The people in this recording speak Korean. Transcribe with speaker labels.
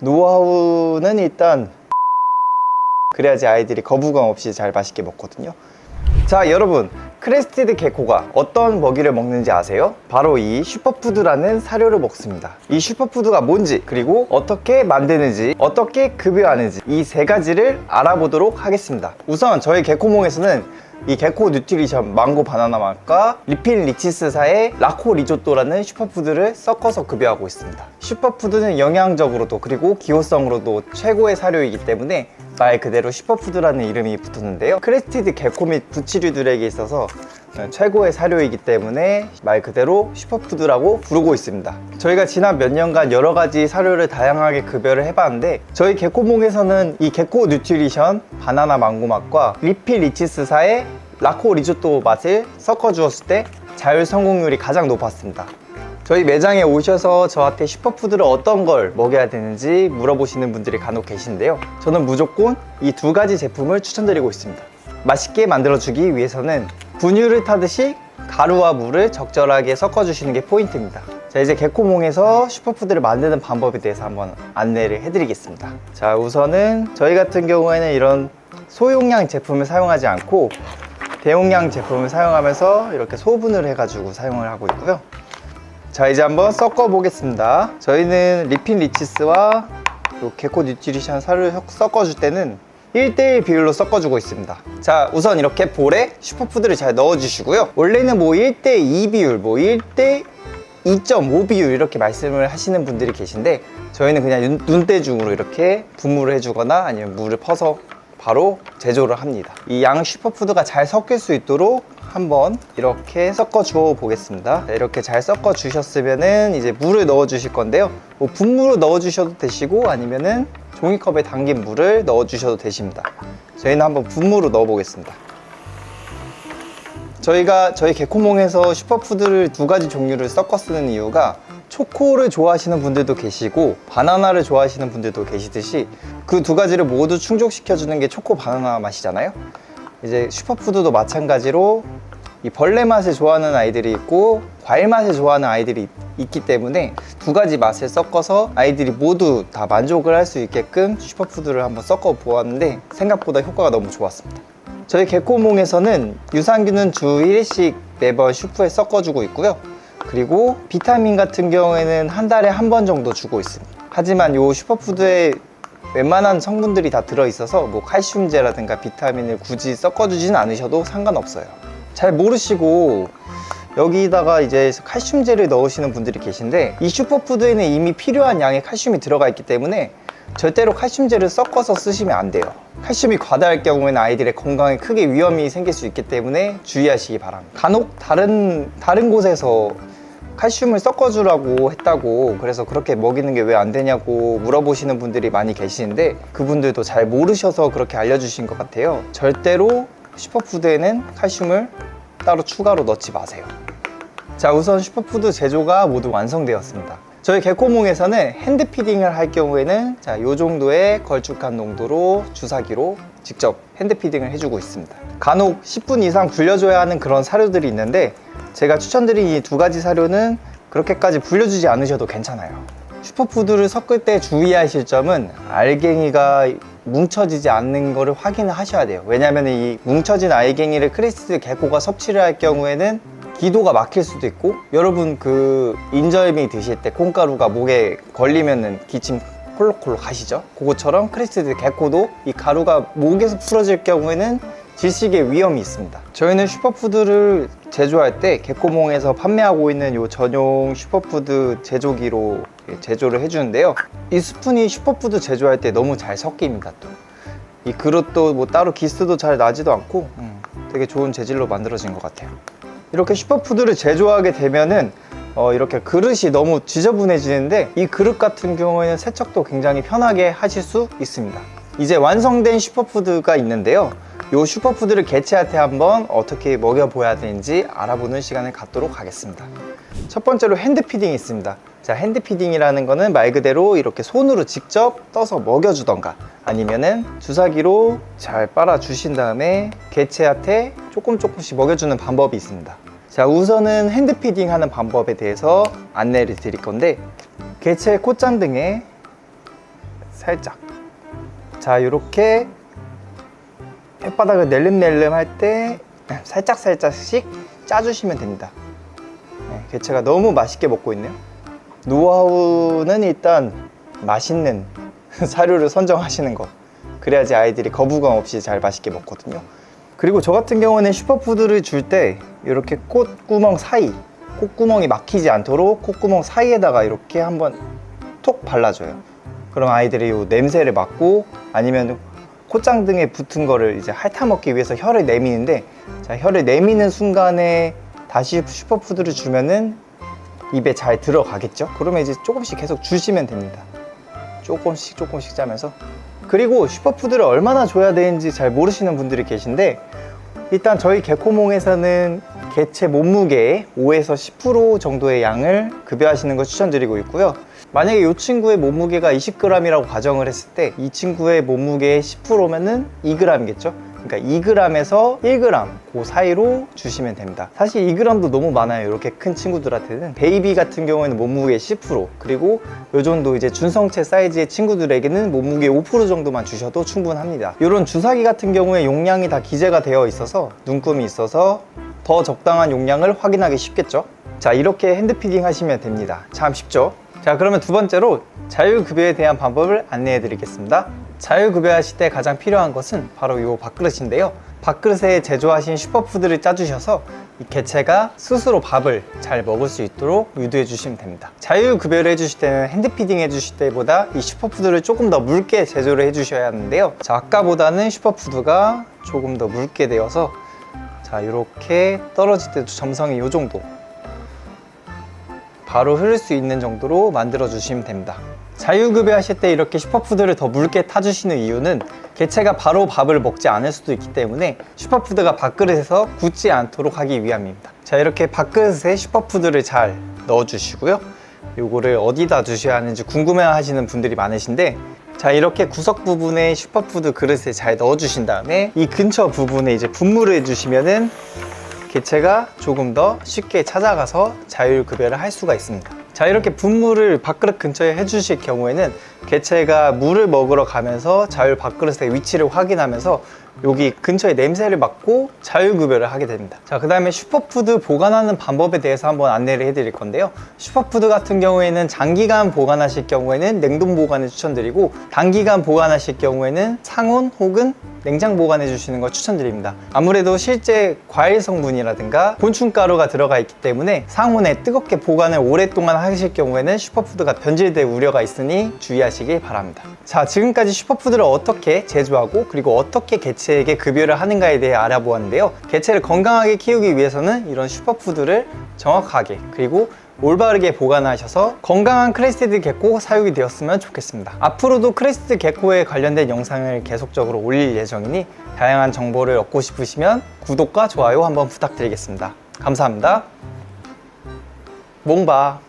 Speaker 1: 노하우는 일단 그래야지 아이들이 거부감 없이 잘 맛있게 먹거든요. 자, 여러분, 크레스티드 게코가 어떤 먹이를 먹는지 아세요? 바로 이 슈퍼푸드라는 사료를 먹습니다. 이 슈퍼푸드가 뭔지, 그리고 어떻게 만드는지, 어떻게 급여하는지, 이 세 가지를 알아보도록 하겠습니다. 우선 저희 게코몽에서는 이 게코 뉴트리션 망고 바나나 맛과 리필 리치스사의 라코 리조또라는 슈퍼푸드를 섞어서 급여하고 있습니다. 슈퍼푸드는 영양적으로도 그리고 기호성으로도 최고의 사료이기 때문에 말 그대로 슈퍼푸드라는 이름이 붙었는데요. 크레스티드 게코 및 부치류들에게 있어서 최고의 사료이기 때문에 말 그대로 슈퍼푸드라고 부르고 있습니다. 저희가 지난 몇 년간 여러 가지 사료를 다양하게 급여를 해봤는데, 저희 게코몽에서는 이 게코 뉴트리션 바나나 망고 맛과 리필 리치스사의 라코 리조또 맛을 섞어 주었을 때 자율 성공률이 가장 높았습니다. 저희 매장에 오셔서 저한테 슈퍼푸드를 어떤 걸 먹여야 되는지 물어보시는 분들이 간혹 계신데요. 저는 무조건 이 두 가지 제품을 추천드리고 있습니다. 맛있게 만들어주기 위해서는 분유를 타듯이 가루와 물을 적절하게 섞어주시는 게 포인트입니다. 자, 이제 게코몽에서 슈퍼푸드를 만드는 방법에 대해서 한번 안내를 해드리겠습니다. 자, 우선은 저희 같은 경우에는 이런 소용량 제품을 사용하지 않고 대용량 제품을 사용하면서 이렇게 소분을 해가지고 사용을 하고 있고요. 자, 이제 한번 섞어 보겠습니다. 저희는 리필 리치스와 게코 뉴트리션 사료를 섞어줄 때는 1:1 비율로 섞어주고 있습니다. 자, 우선 이렇게 볼에 슈퍼푸드를 잘 넣어주시고요. 원래는 뭐 1:2 비율, 뭐 1:2.5 비율 이렇게 말씀을 하시는 분들이 계신데, 저희는 그냥 눈대중으로 이렇게 분무를 해주거나 아니면 물을 퍼서 바로 제조를 합니다. 이 양 슈퍼푸드가 잘 섞일 수 있도록 한번 이렇게 섞어 주어 보겠습니다. 이렇게 잘 섞어 주셨으면은 이제 물을 넣어 주실 건데요. 뭐 분무로 넣어 주셔도 되시고 아니면은 종이컵에 담긴 물을 넣어 주셔도 되십니다. 저희는 한번 분무로 넣어 보겠습니다. 저희가 저희 게코몽에서 슈퍼푸드를 두 가지 종류를 섞어 쓰는 이유가, 초코를 좋아하시는 분들도 계시고 바나나를 좋아하시는 분들도 계시듯이 그 두 가지를 모두 충족시켜 주는 게 초코 바나나 맛이잖아요. 이제 슈퍼푸드도 마찬가지로 이 벌레 맛을 좋아하는 아이들이 있고 과일 맛을 좋아하는 아이들이 있기 때문에 두 가지 맛을 섞어서 아이들이 모두 다 만족을 할 수 있게끔 슈퍼푸드를 한번 섞어 보았는데 생각보다 효과가 너무 좋았습니다. 저희 게코몽에서는 유산균은 주 1일씩 매번 슈프에 섞어주고 있고요. 그리고 비타민 같은 경우에는 한 달에 한 번 정도 주고 있습니다. 하지만 이 슈퍼푸드에 웬만한 성분들이 다 들어있어서 뭐 칼슘제라든가 비타민을 굳이 섞어주지는 않으셔도 상관없어요. 잘 모르시고 여기다가 이제 칼슘제를 넣으시는 분들이 계신데, 이 슈퍼푸드에는 이미 필요한 양의 칼슘이 들어가 있기 때문에 절대로 칼슘제를 섞어서 쓰시면 안 돼요. 칼슘이 과다할 경우에는 아이들의 건강에 크게 위험이 생길 수 있기 때문에 주의하시기 바랍니다. 간혹 다른 곳에서 칼슘을 섞어주라고 했다고, 그래서 그렇게 먹이는 게 왜 안 되냐고 물어보시는 분들이 많이 계시는데, 그분들도 잘 모르셔서 그렇게 알려주신 것 같아요. 절대로 슈퍼푸드에는 칼슘을 따로 추가로 넣지 마세요. 자, 우선 슈퍼푸드 제조가 모두 완성되었습니다. 저희 게코몽에서는 핸드피딩을 할 경우에는 자, 이 정도의 걸쭉한 농도로 주사기로 직접 핸드피딩을 해주고 있습니다. 간혹 10분 이상 불려줘야 하는 그런 사료들이 있는데, 제가 추천드린 이 두 가지 사료는 그렇게까지 불려주지 않으셔도 괜찮아요. 슈퍼푸드를 섞을 때 주의하실 점은 알갱이가 뭉쳐지지 않는 것을 확인을 하셔야 돼요. 왜냐하면 이 뭉쳐진 알갱이를 크레스티드 게코가 섭취를 할 경우에는 기도가 막힐 수도 있고, 여러분 그 인절미 드실 때 콩가루가 목에 걸리면은 기침 콜록콜록 하시죠? 그것처럼 크레스티드 게코도 이 가루가 목에서 풀어질 경우에는 질식의 위험이 있습니다. 저희는 슈퍼푸드를 제조할 때 게코몽에서 판매하고 있는 이 전용 슈퍼푸드 제조기로 제조를 해주는데요. 이 스푼이 슈퍼푸드 제조할 때 너무 잘 섞입니다. 또 이 그릇도 뭐 따로 기스도 잘 나지도 않고 되게 좋은 재질로 만들어진 것 같아요. 이렇게 슈퍼푸드를 제조하게 되면은 이렇게 그릇이 너무 지저분해지는데, 이 그릇 같은 경우에는 세척도 굉장히 편하게 하실 수 있습니다. 이제 완성된 슈퍼푸드가 있는데요. 이 슈퍼푸드를 개체한테 한번 어떻게 먹여보아야 되는지 알아보는 시간을 갖도록 하겠습니다. 첫 번째로 핸드피딩이 있습니다. 자, 핸드피딩이라는 거는 말 그대로 이렇게 손으로 직접 떠서 먹여주던가 아니면은 주사기로 잘 빨아 주신 다음에 개체한테 조금씩 먹여주는 방법이 있습니다. 자, 우선은 핸드피딩 하는 방법에 대해서 안내를 드릴 건데, 개체 콧잔등에 살짝. 자, 이렇게 혓바닥을 낼름낼름 할 때 살짝씩 짜주시면 됩니다. 네, 개체가 너무 맛있게 먹고 있네요. 노하우는 일단 맛있는 사료를 선정하시는 거. 그래야지 아이들이 거부감 없이 잘 맛있게 먹거든요. 그리고 저 같은 경우는 슈퍼푸드를 줄 때 이렇게 콧구멍 사이, 콧구멍이 막히지 않도록 콧구멍 사이에다가 이렇게 한번 톡 발라줘요. 그럼 아이들이 이 냄새를 맡고, 아니면 콧장 등에 붙은 거를 이제 핥아먹기 위해서 혀를 내미는데, 자, 혀를 내미는 순간에 다시 슈퍼푸드를 주면은 입에 잘 들어가겠죠? 그러면 이제 조금씩 계속 주시면 됩니다. 조금씩 짜면서. 그리고 슈퍼푸드를 얼마나 줘야 되는지 잘 모르시는 분들이 계신데, 일단 저희 개코몽에서는 개체 몸무게의 5에서 10% 정도의 양을 급여하시는 걸 추천드리고 있고요. 만약에 이 친구의 몸무게가 20g이라고 가정을 했을 때 이 친구의 몸무게의 10%면은 2g이겠죠? 그러니까 2g에서 1g 그 사이로 주시면 됩니다. 사실 2g도 너무 많아요. 이렇게 큰 친구들한테는. 베이비 같은 경우에는 몸무게 10%, 그리고 요 정도 이제 준성체 사이즈의 친구들에게는 몸무게 5% 정도만 주셔도 충분합니다. 이런 주사기 같은 경우에 용량이 다 기재가 되어 있어서 눈금이 있어서 더 적당한 용량을 확인하기 쉽겠죠. 자, 이렇게 핸드피딩 하시면 됩니다. 참 쉽죠? 자, 그러면 두 번째로 자율급여에 대한 방법을 안내해 드리겠습니다. 자율급여하실 때 가장 필요한 것은 바로 이 밥그릇인데요. 밥그릇에 제조하신 슈퍼푸드를 짜주셔서 이 개체가 스스로 밥을 잘 먹을 수 있도록 유도해 주시면 됩니다. 자율급여를 해주실 때는 핸드피딩 해주실 때보다 이 슈퍼푸드를 조금 더 묽게 제조를 해주셔야 하는데요. 자, 아까보다는 슈퍼푸드가 조금 더 묽게 되어서, 자, 이렇게 떨어질 때도 점성이 이 정도, 바로 흐를 수 있는 정도로 만들어 주시면 됩니다. 자율급여 하실 때 이렇게 슈퍼푸드를 더 묽게 타주시는 이유는 개체가 바로 밥을 먹지 않을 수도 있기 때문에 슈퍼푸드가 밥그릇에서 굳지 않도록 하기 위함입니다. 자, 이렇게 밥그릇에 슈퍼푸드를 잘 넣어 주시고요. 요거를 어디다 두셔야 하는지 궁금해 하시는 분들이 많으신데, 자, 이렇게 구석 부분에 슈퍼푸드 그릇에 잘 넣어 주신 다음에 이 근처 부분에 이제 분무를 해 주시면은 개체가 조금 더 쉽게 찾아가서 자율급여를 할 수가 있습니다. 자, 이렇게 분무를 밥그릇 근처에 해주실 경우에는 개체가 물을 먹으러 가면서 자율 밥그릇의 위치를 확인하면서 여기 근처에 냄새를 맡고 자율급여를 하게 됩니다. 자, 그 다음에 슈퍼푸드 보관하는 방법에 대해서 한번 안내를 해드릴 건데요. 슈퍼푸드 같은 경우에는 장기간 보관하실 경우에는 냉동 보관을 추천드리고, 단기간 보관하실 경우에는 상온 혹은 냉장 보관해 주시는 걸 추천드립니다. 아무래도 실제 과일 성분이라든가 곤충가루가 들어가 있기 때문에 상온에 뜨겁게 보관을 오랫동안 하실 경우에는 슈퍼푸드가 변질될 우려가 있으니 주의하시길 바랍니다. 자, 지금까지 슈퍼푸드를 어떻게 제조하고 그리고 어떻게 개체에게 급여를 하는가에 대해 알아보았는데요. 개체를 건강하게 키우기 위해서는 이런 슈퍼푸드를 정확하게 그리고 올바르게 보관하셔서 건강한 크레스티드 개코 사육이 되었으면 좋겠습니다. 앞으로도 크레스티드 개코에 관련된 영상을 계속적으로 올릴 예정이니 다양한 정보를 얻고 싶으시면 구독과 좋아요 한번 부탁드리겠습니다. 감사합니다. 몽바.